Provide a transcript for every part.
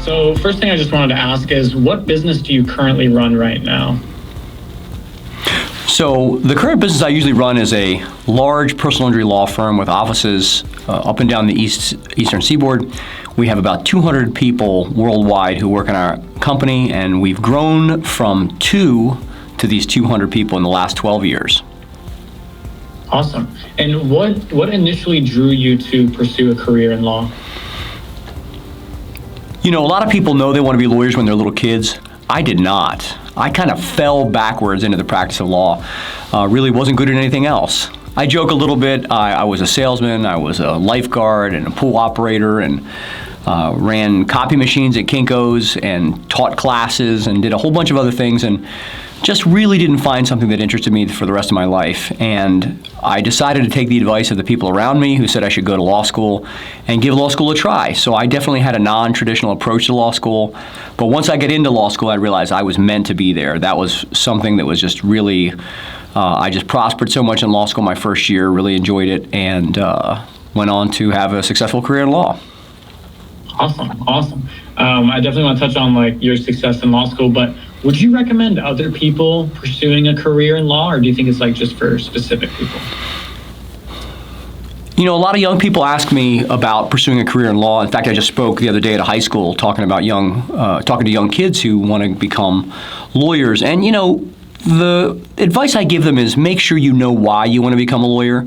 So first thing I just wanted to ask is, what business do you currently run right now? So the current business I usually run is a large personal injury law firm with offices up and down the eastern seaboard. We have about 200 people worldwide who work in our company, and we've grown from 2 to these 200 people in the last 12 years. Awesome. And what initially drew you to pursue a career in law? You know, a lot of people know they want to be lawyers when they're little kids. I did not. I kind of fell backwards into the practice of law. Really wasn't good at anything else. I joke a little bit. I was a salesman, I was a lifeguard and a pool operator, and ran copy machines at Kinko's and taught classes and did a whole bunch of other things, and just really didn't find something that interested me for the rest of my life. And I decided to take the advice of the people around me who said I should go to law school and give law school a try. So I definitely had a non-traditional approach to law school. But once I got into law school, I realized I was meant to be there. That was something that was just really, I just prospered so much in law school my first year, really enjoyed it, and went on to have a successful career in law. Awesome. I definitely want to touch on your success in law school, but would you recommend other people pursuing a career in law, or do you think it's just for specific people? You know, a lot of young people ask me about pursuing a career in law. In fact, I just spoke the other day at a high school talking to young kids who want to become lawyers. And you know, the advice I give them is make sure you know why you want to become a lawyer.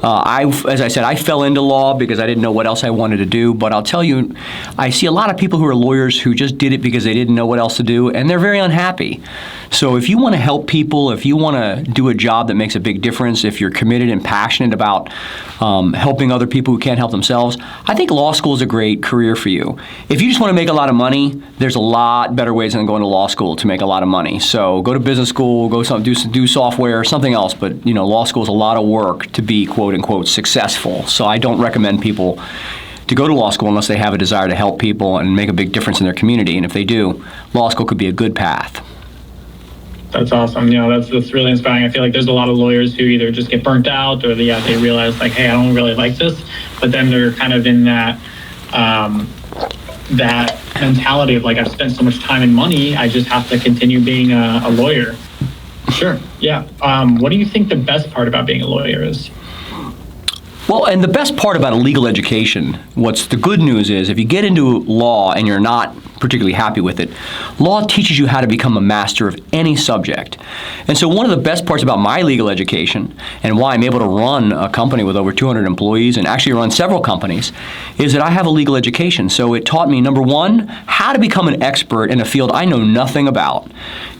As I said, I fell into law because I didn't know what else I wanted to do, but I'll tell you, I see a lot of people who are lawyers who just did it because they didn't know what else to do, and they're very unhappy. So if you want to help people, if you want to do a job that makes a big difference, if you're committed and passionate about helping other people who can't help themselves, I think law school is a great career for you. If you just want to make a lot of money, there's a lot better ways than going to law school to make a lot of money. So go to business school, do software or something else, but you know, law school is a lot of work to be quote unquote successful. So I don't recommend people to go to law school unless they have a desire to help people and make a big difference in their community. And if they do, law school could be a good path. That's awesome. You know, that's really inspiring. I feel like there's a lot of lawyers who either just get burnt out, or they realize hey, I don't really like this, but then they're kind of in that that mentality of I've spent so much time and money, I just have to continue being a lawyer. Sure. Yeah. What do you think the best part about being a lawyer is? Well, and the best part about a legal education, what's the good news is, if you get into law and you're not particularly happy with it, law teaches you how to become a master of any subject. And so one of the best parts about my legal education, and why I'm able to run a company with over 200 employees and actually run several companies, is that I have a legal education. So it taught me, number one, how to become an expert in a field I know nothing about.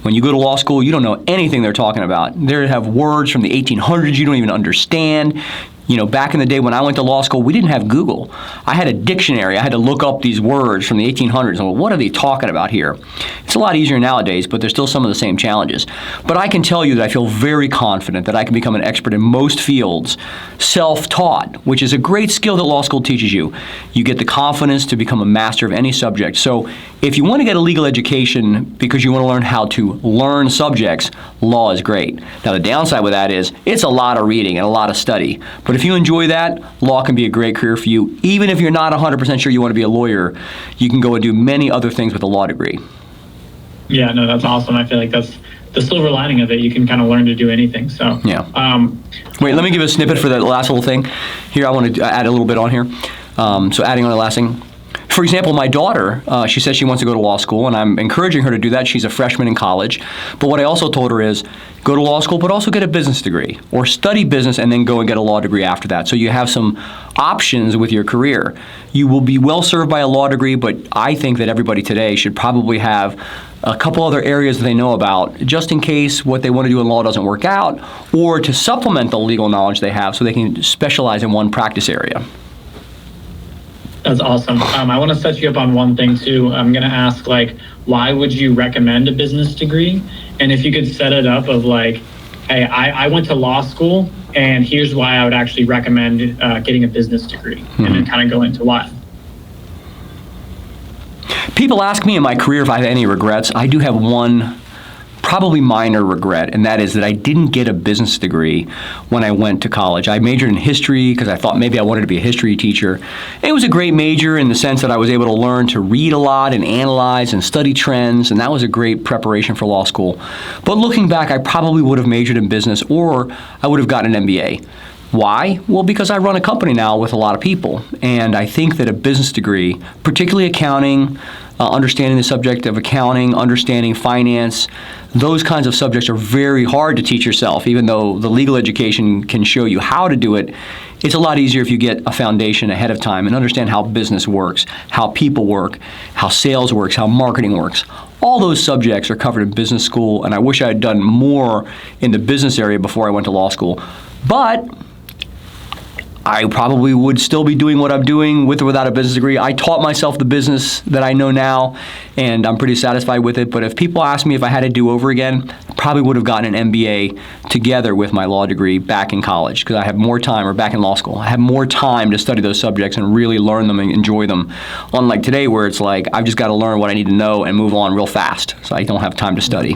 When you go to law school, you don't know anything they're talking about. They have words from the 1800s you don't even understand. You know, back in the day when I went to law school, we didn't have Google. I had a dictionary. I had to look up these words from the 1800s and what are they talking about here? It's a lot easier nowadays, but there's still some of the same challenges. But I can tell you that I feel very confident that I can become an expert in most fields, self-taught, which is a great skill that law school teaches you. You get the confidence to become a master of any subject. So if you want to get a legal education because you want to learn how to learn subjects, law is great. Now the downside with that is it's a lot of reading and a lot of study. But if you enjoy that, law can be a great career for you. Even if you're not 100% sure you want to be a lawyer, you can go and do many other things with a law degree. Yeah, no, that's awesome. I feel like that's the silver lining of it. You can kind of learn to do anything. So yeah. Wait, let me give a snippet for that last little thing. Here, I want to add a little bit on here. So adding on the last thing. For example, my daughter, she says she wants to go to law school, and I'm encouraging her to do that. She's a freshman in college. But what I also told her is, go to law school, but also get a business degree, or study business and then go and get a law degree after that. So you have some options with your career. You will be well served by a law degree, but I think that everybody today should probably have a couple other areas that they know about, just in case what they want to do in law doesn't work out, or to supplement the legal knowledge they have so they can specialize in one practice area. That's awesome. I want to set you up on one thing too. I'm going to ask why would you recommend a business degree? And if you could set it up of hey, I went to law school and here's why I would actually recommend getting a business degree, and then kind of go into why. People ask me in my career if I have any regrets. I do have one probably minor regret, and that is that I didn't get a business degree when I went to college. I majored in history because I thought maybe I wanted to be a history teacher. It was a great major in the sense that I was able to learn to read a lot and analyze and study trends, and that was a great preparation for law school. But looking back, I probably would have majored in business, or I would have gotten an MBA. Why? Well, because I run a company now with a lot of people, and I think that a business degree, particularly accounting, understanding the subject of accounting, understanding finance, those kinds of subjects are very hard to teach yourself. Even though the legal education can show you how to do it, it's a lot easier if you get a foundation ahead of time and understand how business works, how people work, how sales works, how marketing works. All those subjects are covered in business school, and I wish I had done more in the business area before I went to law school. But I probably would still be doing what I'm doing with or without a business degree. I taught myself the business that I know now, and I'm pretty satisfied with it. But if people ask me if I had to do over again, I probably would have gotten an MBA together with my law degree back in college, because I have more time, or back in law school, I have more time to study those subjects and really learn them and enjoy them. Unlike today, where it's like I've just got to learn what I need to know and move on real fast, so I don't have time to study.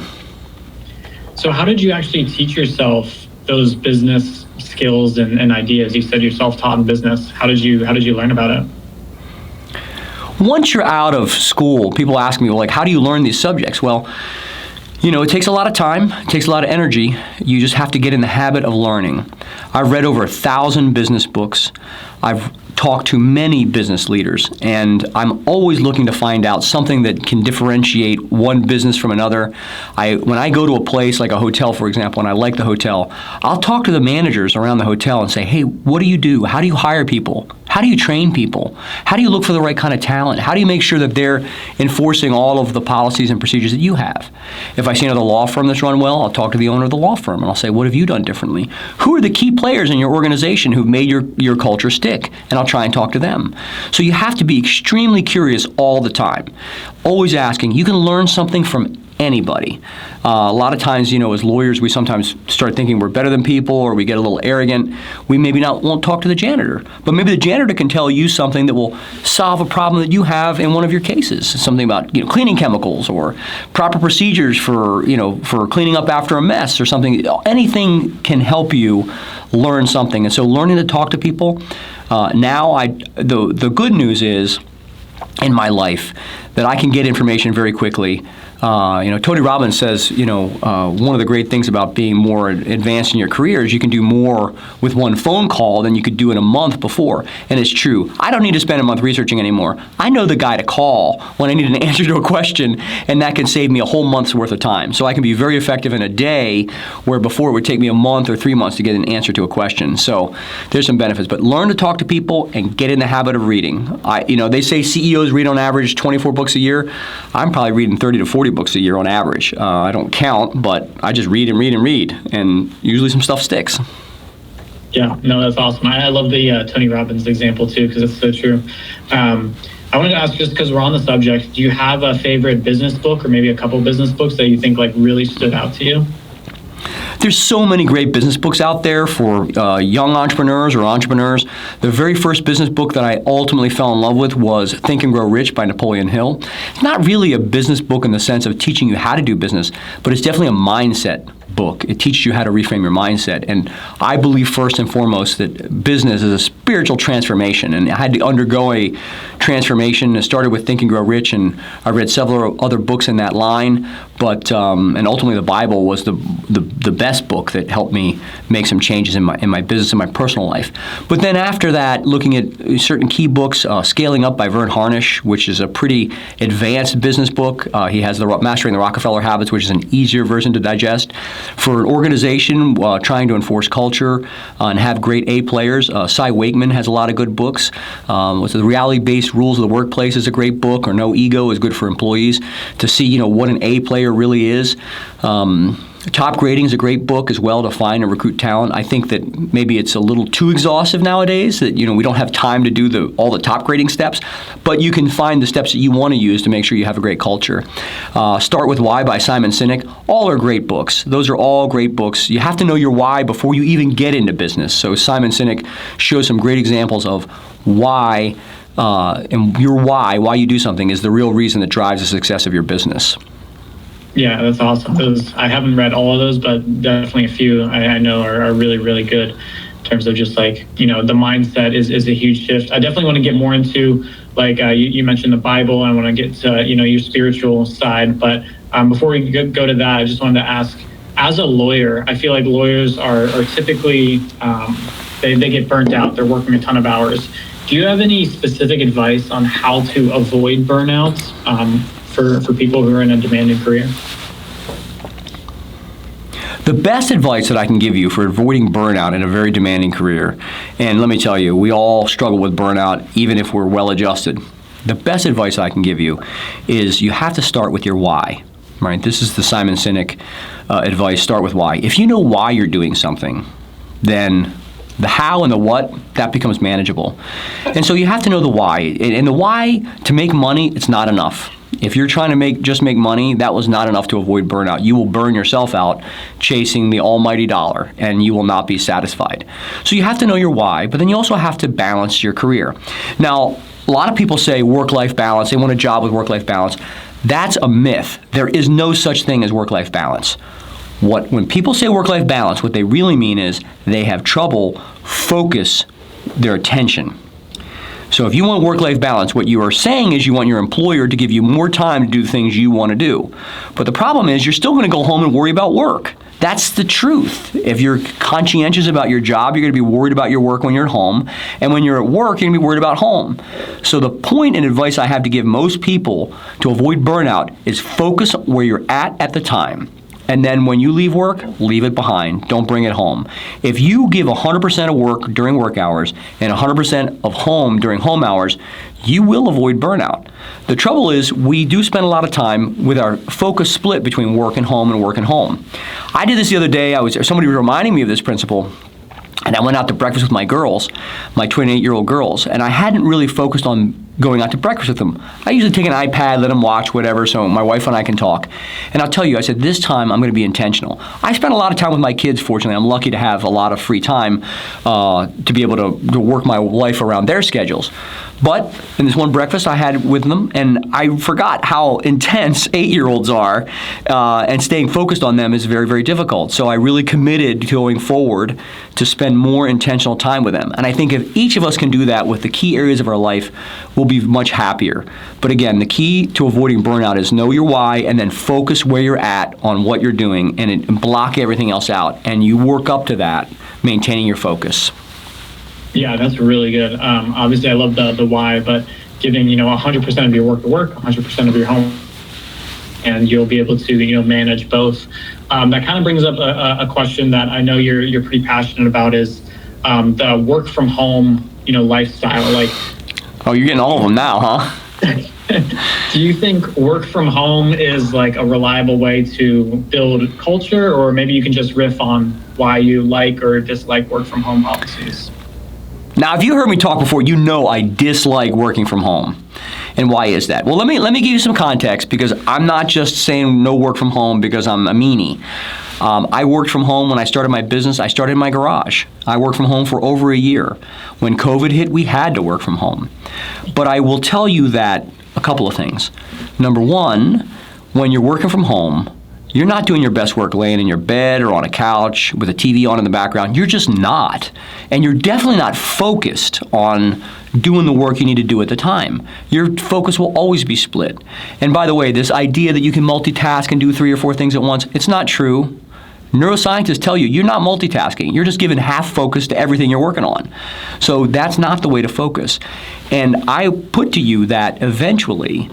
So how did you actually teach yourself those business skills and ideas? You said you're self-taught in business. How did you learn about it? Once you're out of school, people ask me, well, like, how do you learn these subjects? Well, it takes a lot of time, it takes a lot of energy. You just have to get in the habit of learning. I've read over 1,000 business books. I've talked to many business leaders, and I'm always looking to find out something that can differentiate one business from another. When I go to a place like a hotel, for example, and I like the hotel, I'll talk to the managers around the hotel and say, hey, what do you do? How do you hire people? How do you train people? How do you look for the right kind of talent? How do you make sure that they're enforcing all of the policies and procedures that you have? If I see another law firm that's run well, I'll talk to the owner of the law firm, and I'll say, what have you done differently? Who are the key players in your organization who've made your culture stick? And I'll try and talk to them. So you have to be extremely curious all the time, always asking. You can learn something from anybody. A lot of times, as lawyers, we sometimes start thinking we're better than people, or we get a little arrogant. We maybe won't talk to the janitor, but maybe the janitor can tell you something that will solve a problem that you have in one of your cases. Something about cleaning chemicals, or proper procedures for cleaning up after a mess, or something. Anything can help you learn something. And so, learning to talk to people. Now, the good news is, in my life, that I can get information very quickly. Tony Robbins says, one of the great things about being more advanced in your career is you can do more with one phone call than you could do in a month before. And it's true. I don't need to spend a month researching anymore. I know the guy to call when I need an answer to a question, and that can save me a whole month's worth of time. So I can be very effective in a day, where before it would take me a month or 3 months to get an answer to a question. So there's some benefits. But learn to talk to people and get in the habit of reading. They say CEOs read on average 24 books a year. I'm probably reading 30 to 40 books a year on average. I don't count, but I just read and read and read, and usually some stuff sticks. Yeah, no, that's awesome. I love the Tony Robbins example too, because it's so true. I wanted to ask, just because we're on the subject, do you have a favorite business book, or maybe a couple business books that you think really stood out to you? There's so many great business books out there for young entrepreneurs or entrepreneurs. The very first business book that I ultimately fell in love with was Think and Grow Rich by Napoleon Hill. It's not really a business book in the sense of teaching you how to do business, but it's definitely a mindset book. It teaches you how to reframe your mindset. And I believe first and foremost that business is a spiritual transformation. And I had to undergo a transformation. It started with Think and Grow Rich, and I read several other books in that line. But and ultimately, the Bible was the best book that helped me make some changes in my business and my personal life. But then after that, looking at certain key books, Scaling Up by Vern Harnish, which is a pretty advanced business book. He has the Mastering the Rockefeller Habits, which is an easier version to digest. For an organization trying to enforce culture and have great A players, Cy Wakeman has a lot of good books. The Reality-Based Rules of the Workplace is a great book, or No Ego is good for employees to see what an A player really is. Top Grading is a great book as well to find and recruit talent. I think that maybe it's a little too exhaustive nowadays, that we don't have time to do all the top grading steps, but you can find the steps that you want to use to make sure you have a great culture. Start with Why by Simon Sinek. All are great books. Those are all great books. You have to know your why before you even get into business. So Simon Sinek shows some great examples of why, and your why you do something is the real reason that drives the success of your business. Yeah, that's awesome. Those, I haven't read all of those, but definitely a few I know are really, really good in terms of just like, the mindset is a huge shift. I definitely want to get more into like you mentioned the Bible. I want to get to, your spiritual side. But before we go to that, I just wanted to ask, as a lawyer, I feel like lawyers are typically, they get burnt out. They're working a ton of hours. Do you have any specific advice on how to avoid burnouts for people who are in a demanding career? The best advice that I can give you for avoiding burnout in a very demanding career, and let me tell you, we all struggle with burnout even if we're well adjusted. The best advice I can give you is you have to start with your why, right? This is the Simon Sinek advice, start with why. If you know why you're doing something, then the how and the what, that becomes manageable. And so you have to know the why. And the why, to make money, it's not enough. If you're trying to just make money, that was not enough to avoid burnout. You will burn yourself out chasing the almighty dollar, and you will not be satisfied. So you have to know your why, but then you also have to balance your career. Now, a lot of people say work-life balance. They want a job with work-life balance. That's a myth. There is no such thing as work-life balance. When people say work-life balance, what they really mean is they have trouble focus their attention. So if you want work-life balance, what you are saying is you want your employer to give you more time to do things you want to do. But the problem is you're still going to go home and worry about work. That's the truth. If you're conscientious about your job, you're going to be worried about your work when you're at home. And when you're at work, you're going to be worried about home. So the point and advice I have to give most people to avoid burnout is focus where you're at the time. And then when you leave work, leave it behind. Don't bring it home. If you give 100% of work during work hours and 100% of home during home hours, you will avoid burnout. The trouble is we do spend a lot of time with our focus split between work and home and work and home. I did this the other day. Somebody was reminding me of this principle. And I went out to breakfast with my girls, my 28-year-old girls, and I hadn't really focused on going out to breakfast with them. I usually take an iPad, let them watch whatever, so my wife and I can talk. And I'll tell you, I said, this time I'm going to be intentional. I spend a lot of time with my kids, fortunately. I'm lucky to have a lot of free time to be able to work my life around their schedules. But in this one breakfast I had with them, and I forgot how intense 8-year-olds are, and staying focused on them is very, very difficult. So I really committed to going forward to spend more intentional time with them. And I think if each of us can do that with the key areas of our life, we'll be much happier. But again, the key to avoiding burnout is know your why and then focus where you're at on what you're doing and block everything else out. And you work up to that, maintaining your focus. Yeah, that's really good. Obviously, I love the why, but giving 100% of your work to work, 100% of your home, and you'll be able to manage both. That kind of brings up a question that I know you're pretty passionate about is the work from home lifestyle. Like, oh, you're getting all of them now, huh? Do you think work from home is like a reliable way to build culture, or maybe you can just riff on why you like or dislike work from home policies? Now, if you heard me talk before, you know I dislike working from home. And why is that? Well, let me give you some context, because I'm not just saying no work from home because I'm a meanie. I worked from home when I started my business. I started in my garage. I worked from home for over a year. When COVID hit, we had to work from home. But I will tell you that a couple of things. Number one, when you're working from home, you're not doing your best work laying in your bed or on a couch with a TV on in the background. You're just not. And you're definitely not focused on doing the work you need to do at the time. Your focus will always be split. And by the way, this idea that you can multitask and do 3 or 4 things at once, it's not true. Neuroscientists tell you you're not multitasking. You're just giving half focus to everything you're working on. So that's not the way to focus. And I put to you that eventually,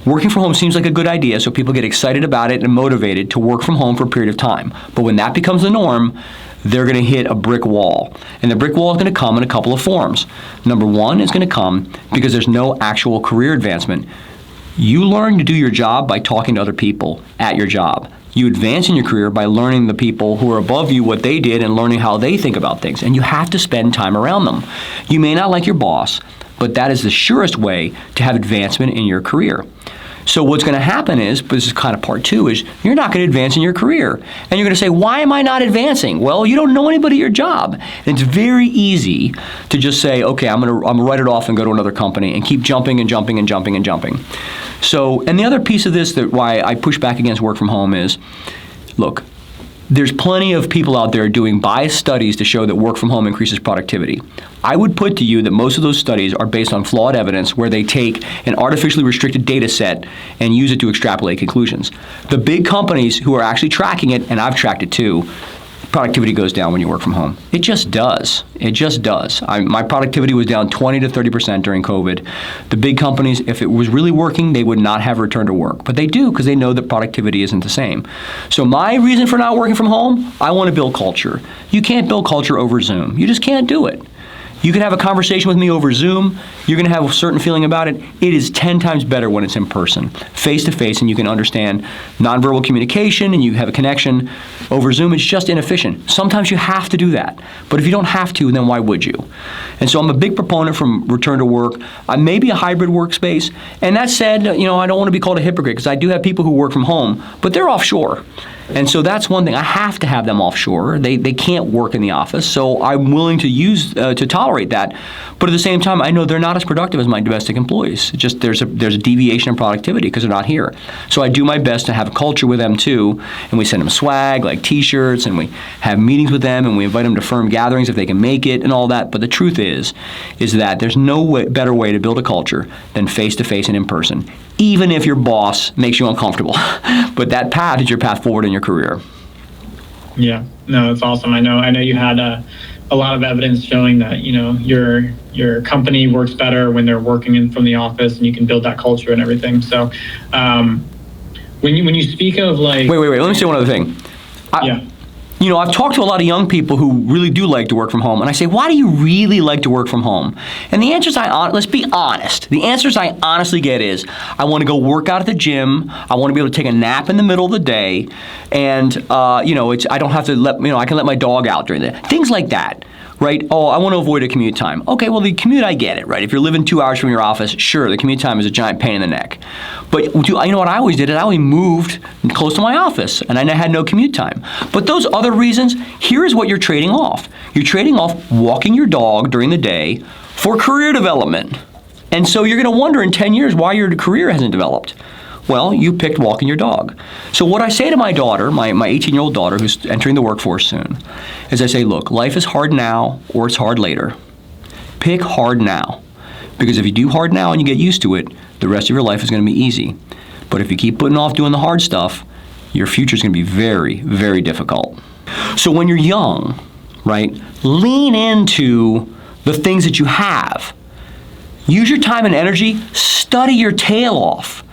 working from home seems like a good idea, so people get excited about it and motivated to work from home for a period of time. But when that becomes the norm, they're going to hit a brick wall. And the brick wall is going to come in a couple of forms. Number one is going to come because there's no actual career advancement. You learn to do your job by talking to other people at your job. You advance in your career by learning the people who are above you what they did and learning how they think about things. And you have to spend time around them. You may not like your boss, but that is the surest way to have advancement in your career. So what's going to happen is, but this is kind of part two, is you're not going to advance in your career. And you're going to say, why am I not advancing? Well, you don't know anybody at your job. And it's very easy to just say, okay, I'm going to write it off and go to another company and keep jumping and jumping and jumping and jumping. So, and the other piece of this that why I push back against work from home is, look, there's plenty of people out there doing biased studies to show that work from home increases productivity. I would put to you that most of those studies are based on flawed evidence where they take an artificially restricted data set and use it to extrapolate conclusions. The big companies who are actually tracking it, and I've tracked it too, productivity goes down when you work from home. It just does. It just does. My productivity was down 20 to 30% during COVID. The big companies, if it was really working, they would not have returned to work. But they do because they know that productivity isn't the same. So my reason for not working from home, I want to build culture. You can't build culture over Zoom. You just can't do it. You can have a conversation with me over Zoom. You're going to have a certain feeling about it. It is 10 times better when it's in person, face to face, and you can understand nonverbal communication and you have a connection. Over Zoom, it's just inefficient. Sometimes you have to do that. But if you don't have to, then why would you? And so I'm a big proponent from return to work. Maybe a hybrid workspace. And that said, I don't want to be called a hypocrite because I do have people who work from home, but they're offshore. And so that's one thing. I have to have them offshore. They can't work in the office. So I'm willing to use to tolerate that. But at the same time, I know they're not as productive as my domestic employees. It's just there's a deviation in productivity because they're not here. So I do my best to have a culture with them too. And we send them swag like T-shirts, and we have meetings with them, and we invite them to firm gatherings if they can make it and all that. But the truth is that there's no better way to build a culture than face-to-face and in person, even if your boss makes you uncomfortable. But that path is your path forward in your career. Yeah, no, that's awesome. I know you had a lot of evidence showing that, your company works better when they're working from the office, and you can build that culture and everything. So when you speak of like... Wait. Let me say one other thing. I've talked to a lot of young people who really do like to work from home, and I say, why do you really like to work from home? And the answers let's be honest. The answers I honestly get is, I want to go work out at the gym. I want to be able to take a nap in the middle of the day, and I don't have to I can let my dog out during the day. Things like that. Right? Oh, I want to avoid a commute time. Okay, well, the commute, I get it, right? If you're living 2 hours from your office, sure, the commute time is a giant pain in the neck. But you know what I always did? I always moved close to my office, and I had no commute time. But those other reasons, here's what you're trading off. You're trading off walking your dog during the day for career development. And so you're going to wonder in 10 years why your career hasn't developed. Well, you picked walking your dog. So what I say to my daughter, my 18-year-old daughter who's entering the workforce soon, is I say, look, life is hard now or it's hard later. Pick hard now. Because if you do hard now and you get used to it, the rest of your life is going to be easy. But if you keep putting off doing the hard stuff, your future is going to be very, very difficult. So when you're young, right, lean into the things that you have. Use your time and energy, study your tail off.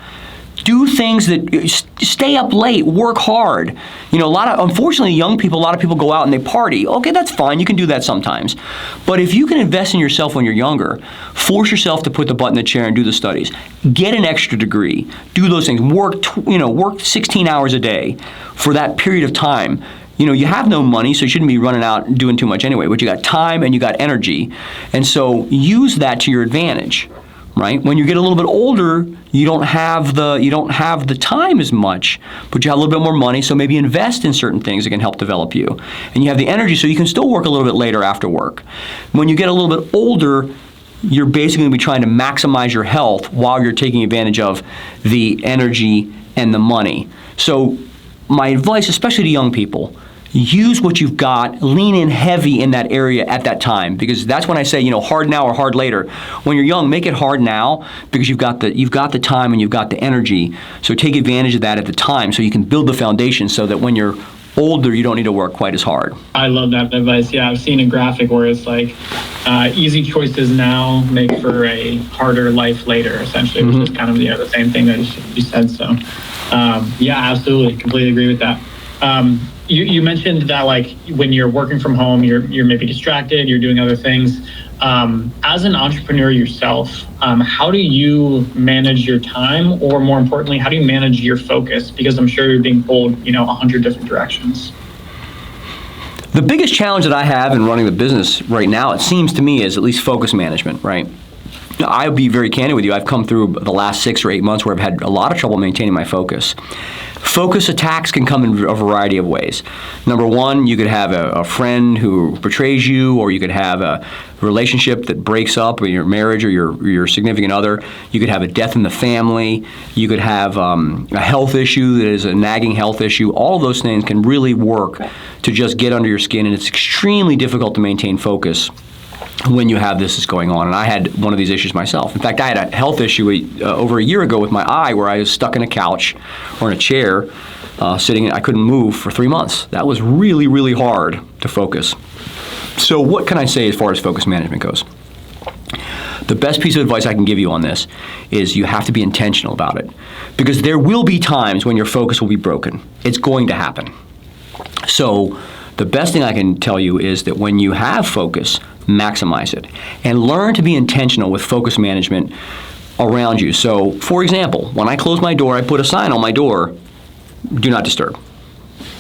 Do things that, stay up late, work hard. Unfortunately, a lot of people go out and they party. Okay, that's fine, you can do that sometimes. But if you can invest in yourself when you're younger, force yourself to put the butt in the chair and do the studies. Get an extra degree, do those things, work 16 hours a day for that period of time. You have no money, so you shouldn't be running out and doing too much anyway, but you got time and you got energy. And so use that to your advantage. Right? When you get a little bit older, you don't have the time as much, but you have a little bit more money, so maybe invest in certain things that can help develop you. And you have the energy, so you can still work a little bit later after work. When you get a little bit older, you're basically going to be trying to maximize your health while you're taking advantage of the energy and the money. So my advice, especially to young people, use what you've got, lean in heavy in that area at that time, because that's when I say, hard now or hard later. When you're young, make it hard now because you've got the time and you've got the energy. So take advantage of that at the time so you can build the foundation so that when you're older, you don't need to work quite as hard. I love that advice. Yeah, I've seen a graphic where it's like easy choices now make for a harder life later, essentially, which is kind of the same thing that you said. So yeah, absolutely, completely agree with that. You mentioned that like when you're working from home, you're maybe distracted, you're doing other things. As an entrepreneur yourself, how do you manage your time, or more importantly, how do you manage your focus? Because I'm sure you're being pulled, 100 different directions. The biggest challenge that I have in running the business right now, it seems to me, is at least focus management, right? I'll be very candid with you. I've come through the last 6 or 8 months where I've had a lot of trouble maintaining my focus. Focus attacks can come in a variety of ways. Number one, you could have a friend who betrays you, or you could have a relationship that breaks up, or your marriage, or your significant other. You could have a death in the family. You could have a health issue that is a nagging health issue. All of those things can really work to just get under your skin, and it's extremely difficult to maintain focus when you have this going on. And I had one of these issues myself. In fact, I had a health issue over a year ago with my eye, where I was stuck in a couch or in a chair, sitting. I couldn't move for 3 months. That was really, really hard to focus. So what can I say as far as focus management goes? The best piece of advice I can give you on this is you have to be intentional about it, because there will be times when your focus will be broken. It's going to happen. So the best thing I can tell you is that when you have focus, maximize it and learn to be intentional with focus management around you. So, for example, when I close my door, I put a sign on my door, do not disturb.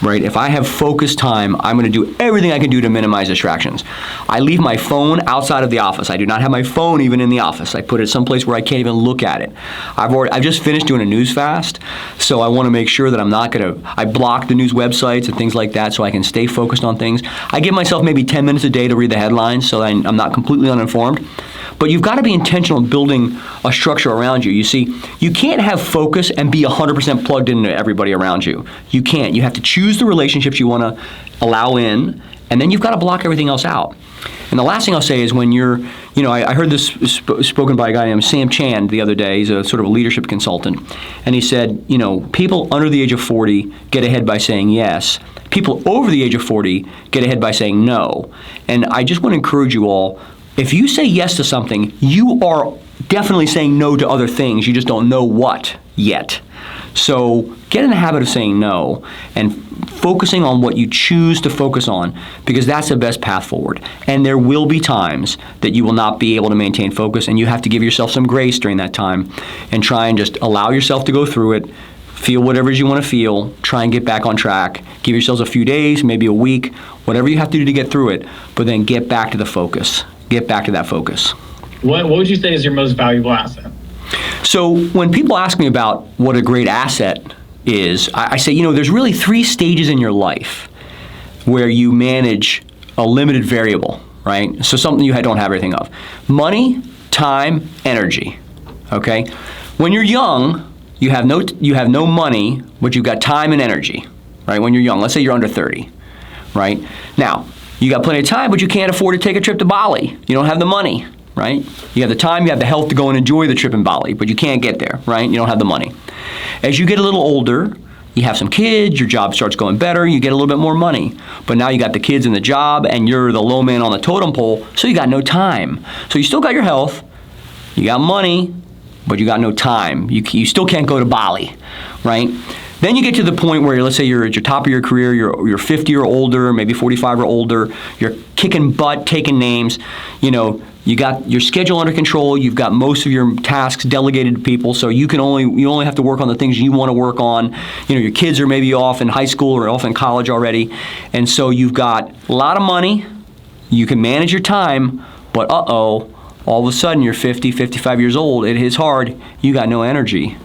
Right? If I have focused time, I'm going to do everything I can do to minimize distractions. I leave my phone outside of the office. I do not have my phone even in the office. I put it someplace where I can't even look at it. I've just finished doing a news fast, so I want to make sure that I block the news websites and things like that so I can stay focused on things. I give myself maybe 10 minutes a day to read the headlines so that I'm not completely uninformed. But you've got to be intentional in building a structure around you. You see, you can't have focus and be 100% plugged into everybody around you. You can't. You have to choose the relationships you want to allow in, and then you've got to block everything else out. And the last thing I'll say is when I heard this spoken by a guy named Sam Chand the other day. He's a sort of a leadership consultant. And he said, people under the age of 40 get ahead by saying yes. People over the age of 40 get ahead by saying no. And I just want to encourage you all, if you say yes to something, you are definitely saying no to other things. You just don't know what yet. So get in the habit of saying no and focusing on what you choose to focus on, because that's the best path forward. And there will be times that you will not be able to maintain focus, and you have to give yourself some grace during that time and try and just allow yourself to go through it. Feel whatever it is you want to feel. Try and get back on track. Give yourselves a few days, maybe a week, whatever you have to do to get through it, but then get back to the focus. Get back to that focus. What would you say is your most valuable asset? So when people ask me about what a great asset is, I say, there's really 3 stages in your life where you manage a limited variable, right? So something you don't have everything of. Money, time, energy, okay? When you're young, you have no money, but you've got time and energy, right? When you're young, let's say you're under 30, right? Now, you got plenty of time, but you can't afford to take a trip to Bali. You don't have the money, right? You have the time, you have the health to go and enjoy the trip in Bali, but you can't get there, right? You don't have the money. As you get a little older, you have some kids, your job starts going better, you get a little bit more money. But now you got the kids and the job, and you're the low man on the totem pole, so you got no time. So you still got your health, you got money, but you got no time. You still can't go to Bali, right? Then you get to the point where, let's say you're at your top of your career, you're 50 or older, maybe 45 or older, you're kicking butt, taking names, you got your schedule under control, you've got most of your tasks delegated to people, so you only have to work on the things you want to work on. Your kids are maybe off in high school or off in college already, and so you've got a lot of money, you can manage your time, but all of a sudden you're 50, 55 years old, it is hard, you got no energy.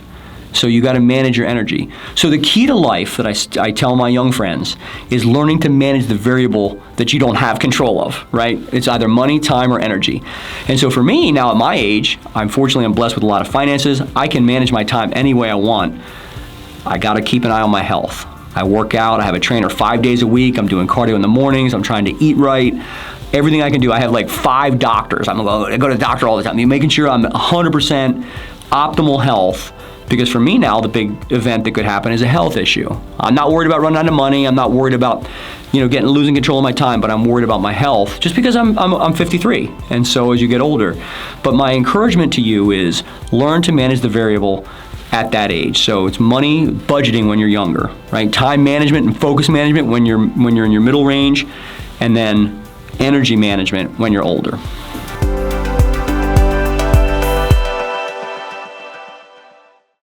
So you got to manage your energy. So the key to life that I tell my young friends is learning to manage the variable that you don't have control of, right? It's either money, time, or energy. And so for me, now at my age, I'm blessed with a lot of finances. I can manage my time any way I want. I got to keep an eye on my health. I work out. I have a trainer 5 days a week. I'm doing cardio in the mornings. I'm trying to eat right. Everything I can do. I have like 5 doctors. I go to the doctor all the time. Making sure I'm 100% optimal health. Because for me now, the big event that could happen is a health issue. I'm not worried about running out of money. I'm not worried about, losing control of my time, but I'm worried about my health just because I'm 53, and so as you get older. But my encouragement to you is learn to manage the variable at that age. So it's money budgeting when you're younger, right? Time management and focus management when you're in your middle range, and then energy management when you're older.